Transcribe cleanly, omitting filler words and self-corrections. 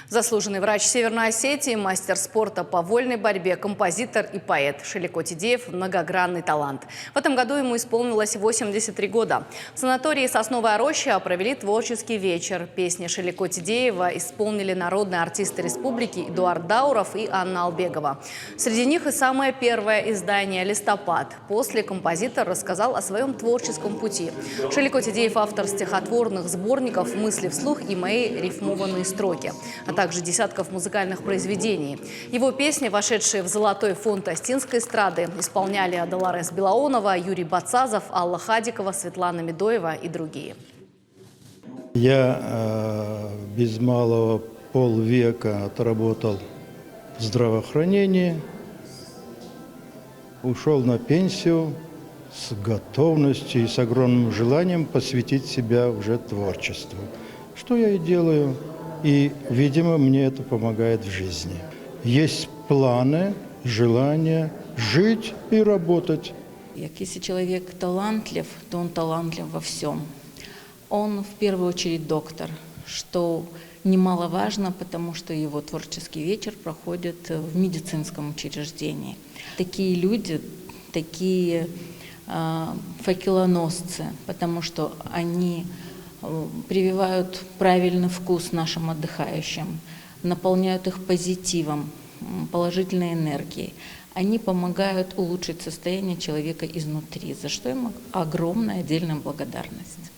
Заслуженный врач Северной Осетии, мастер спорта по вольной борьбе, композитор и поэт Шелико Тидеев – многогранный талант. В этом году ему исполнилось 83 года. В санатории «Сосновая роща» провели творческий вечер. Песни Шелико Тидеева исполнили народные артисты республики Эдуард Дауров и Анна Албегова. Среди них и самое первое издание «Листопад». После композитор рассказал о своем творческом пути. Шелико Тидеев – автор стихотворных сборников «Мысли вслух» и «Мои рифмованные строки», а также десятков музыкальных произведений. Его песни, вошедшие в золотой фонд Остинской эстрады, исполняли Долорес Белоунова, Юрий Бацазов, Алла Хадикова, Светлана Медоева и другие. Я без малого полвека отработал в здравоохранении, ушел на пенсию с готовностью и с огромным желанием посвятить себя уже творчеству. Что я и делаю. И, видимо, мне это помогает в жизни. Есть планы, желание жить и работать. Если человек талантлив, то он талантлив во всем. Он в первую очередь доктор, что немаловажно, потому что его творческий вечер проходит в медицинском учреждении. Такие люди, такие факелоносцы, потому что они прививают правильный вкус нашим отдыхающим, наполняют их позитивом, положительной энергией. Они помогают улучшить состояние человека изнутри, за что им огромная отдельная благодарность.